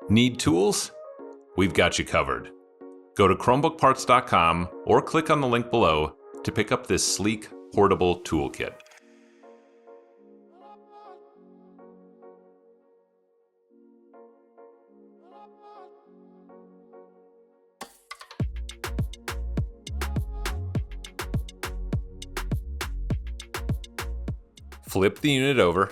Need tools? We've got you covered. Go to ChromebookParts.com or click on the link below to pick up this sleek, portable toolkit. Flip the unit over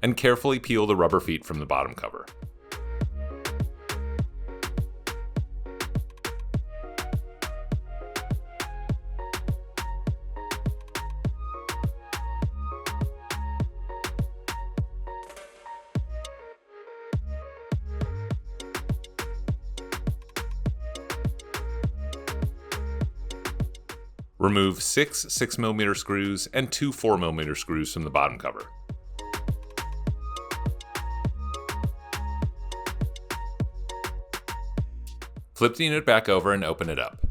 and carefully peel the rubber feet from the bottom cover. Remove 6 6mm screws and 2 4mm screws from the bottom cover. Flip the unit back over and open it up.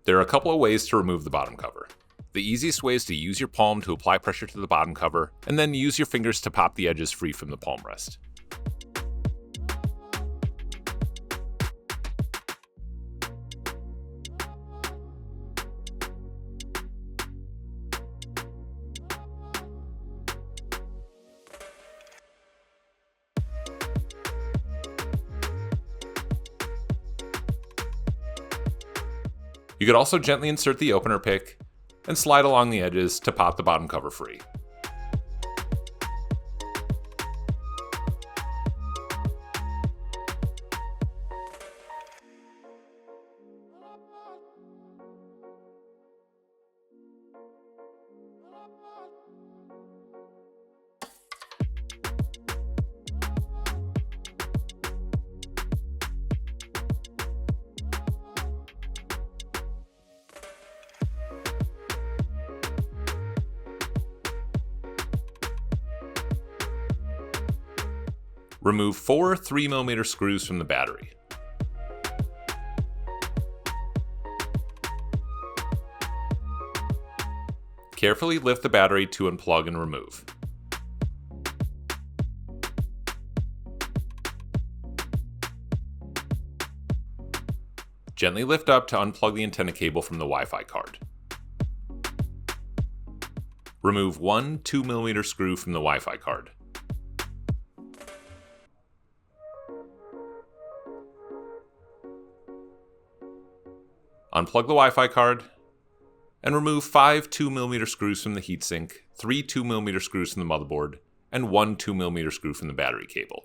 There are a couple of ways to remove the bottom cover. The easiest way is to use your palm to apply pressure to the bottom cover, and then use your fingers to pop the edges free from the palm rest. You could also gently insert the opener pick and slide along the edges to pop the bottom cover free. Remove 4 3mm screws from the battery. Carefully lift the battery to unplug and remove. Gently lift up to unplug the antenna cable from the Wi-Fi card. Remove 1 2mm screw from the Wi-Fi card. Unplug the Wi-Fi card, and remove 5 2mm screws from the heatsink, 3 2mm screws from the motherboard, and 1 2mm screw from the battery cable.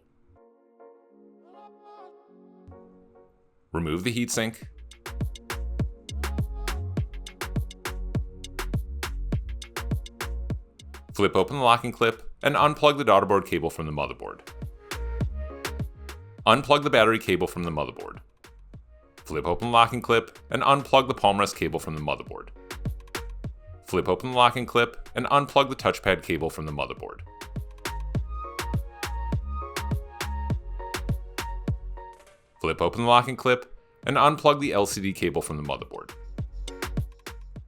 Remove the heatsink, flip open the locking clip, and unplug the daughterboard cable from the motherboard. Unplug the battery cable from the motherboard. Flip open the locking clip and unplug the Palmrest cable from the motherboard. Flip open the locking clip and unplug the touchpad cable from the motherboard. Flip open the locking clip and unplug the LCD cable from the motherboard.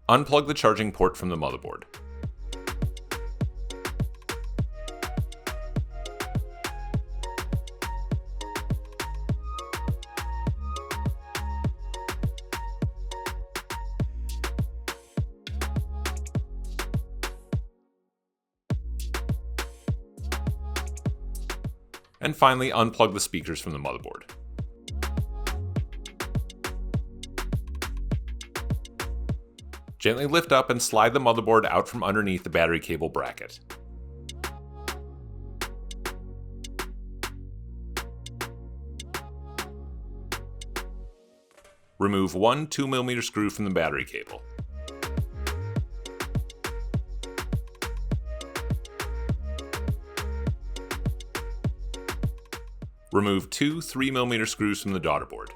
Unplug the charging port from the motherboard. And finally, unplug the speakers from the motherboard. Gently lift up and slide the motherboard out from underneath the battery cable bracket. Remove 1 2mm screw from the battery cable. Remove 2 3mm screws from the daughterboard.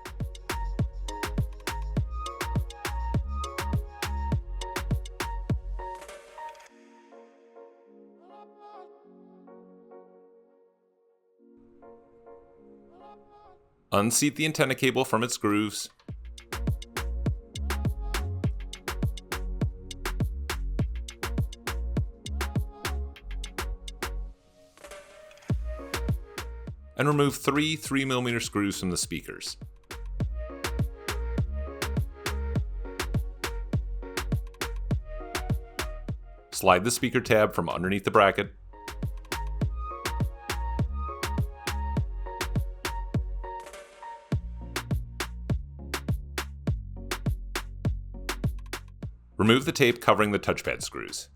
Unseat the antenna cable from its grooves. and remove 3 3mm screws from the speakers. Slide the speaker tab from underneath the bracket, remove the tape covering the touchpad screws.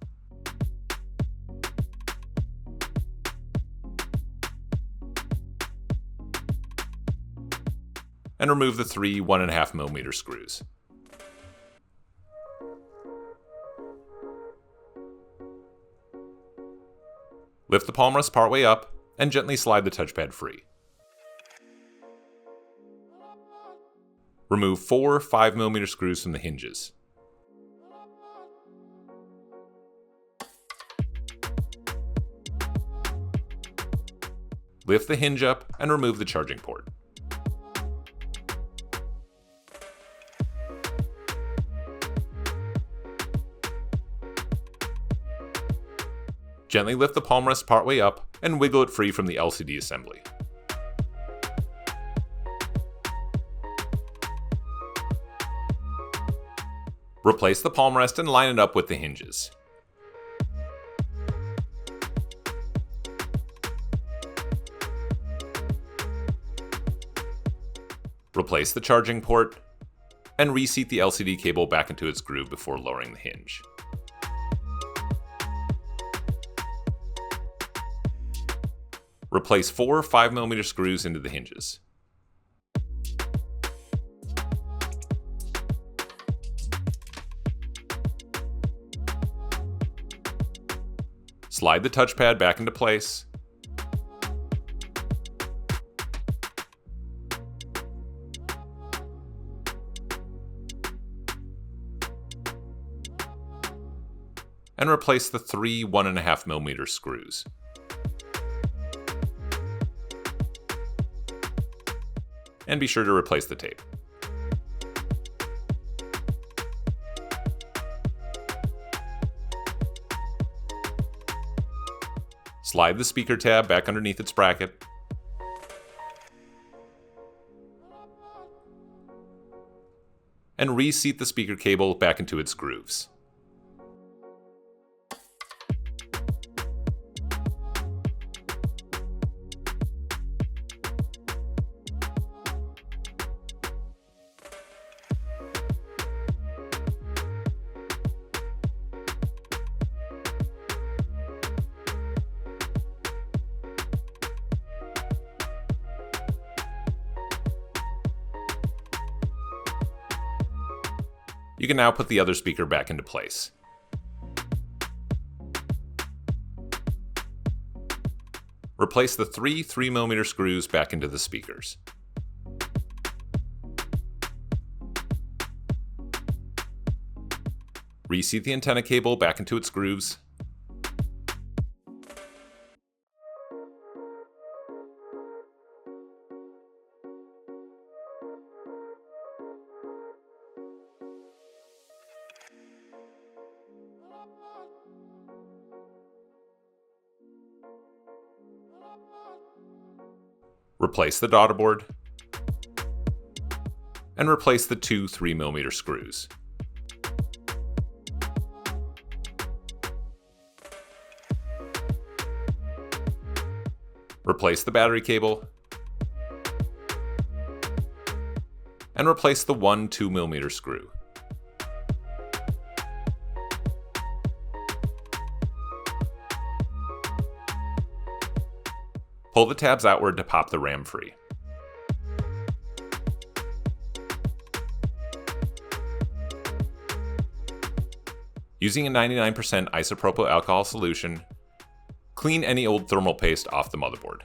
And remove the 3 1.5mm screws. Lift the palmrest partway up and gently slide the touchpad free. Remove 4 5mm screws from the hinges. Lift the hinge up and remove the charging port. Gently lift the palmrest partway up and wiggle it free from the LCD assembly. Replace the palmrest and line it up with the hinges. Replace the charging port and reseat the LCD cable back into its groove before lowering the hinge. Replace 4 5mm screws into the hinges. Slide the touchpad back into place. And replace the 3 1.5mm screws. And be sure to replace the tape. Slide the speaker tab back underneath its bracket. And reseat the speaker cable back into its grooves. You can now put the other speaker back into place. Replace the 3 3mm screws back into the speakers. Reseat the antenna cable back into its grooves. Replace the daughterboard, and replace the 2 3mm screws. Replace the battery cable, and replace the 1 2mm screw. Pull the tabs outward to pop the RAM free. Using a 99% isopropyl alcohol solution, clean any old thermal paste off the motherboard.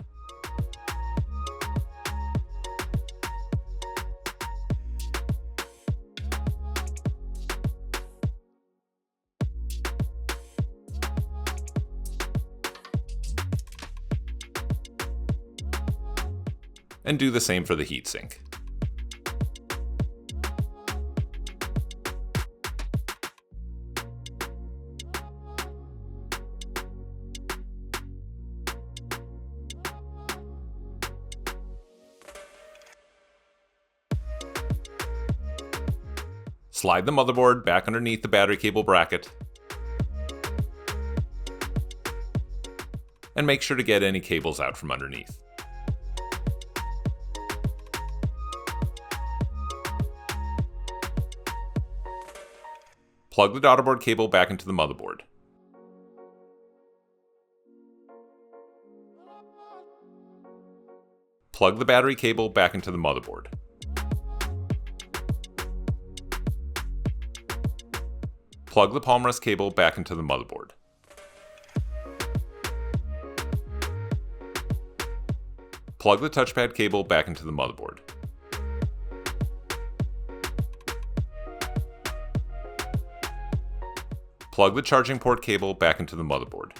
And do the same for the heatsink. Slide the motherboard back underneath the battery cable bracket, and make sure to get any cables out from underneath. Plug the daughterboard cable back into the motherboard. Plug the battery cable back into the motherboard. Plug the Palmrest cable back into the motherboard. Plug the touchpad cable back into the motherboard. Plug the charging port cable back into the motherboard.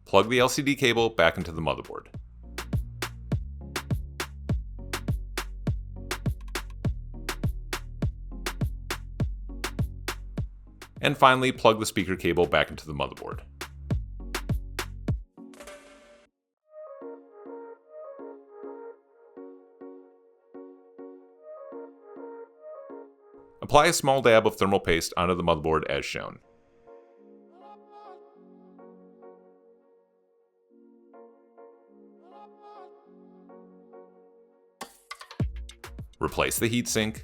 Plug the LCD cable back into the motherboard. And finally, plug the speaker cable back into the motherboard. Apply a small dab of thermal paste onto the motherboard as shown. Replace the heatsink.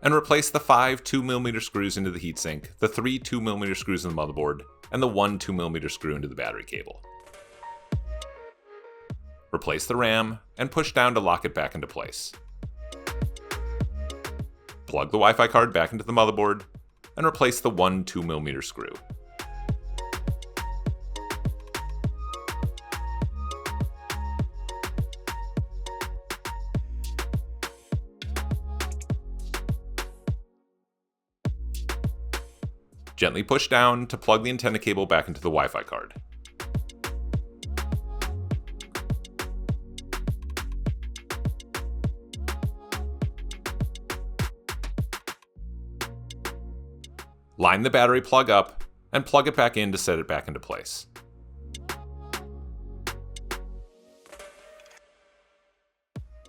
And replace the 5 2mm screws into the heatsink, the 3 2mm screws in the motherboard, and the 1 2mm screw into the battery cable. Replace the RAM, and push down to lock it back into place. Plug the Wi-Fi card back into the motherboard, and replace the 1 2mm screw. Gently push down to plug the antenna cable back into the Wi-Fi card. Line the battery plug up and plug it back in to set it back into place.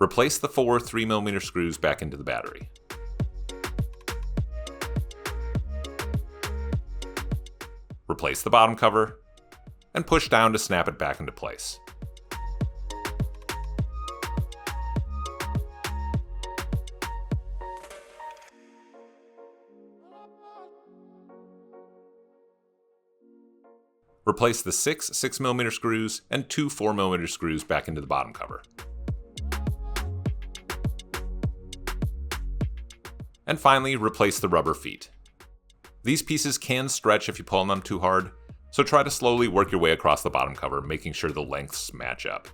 Replace the 4 3mm screws back into the battery. Replace the bottom cover, and push down to snap it back into place. Replace the 6 6mm screws and 2 4mm screws back into the bottom cover. And finally, replace the rubber feet. These pieces can stretch if you pull on them too hard, so try to slowly work your way across the bottom cover, making sure the lengths match up.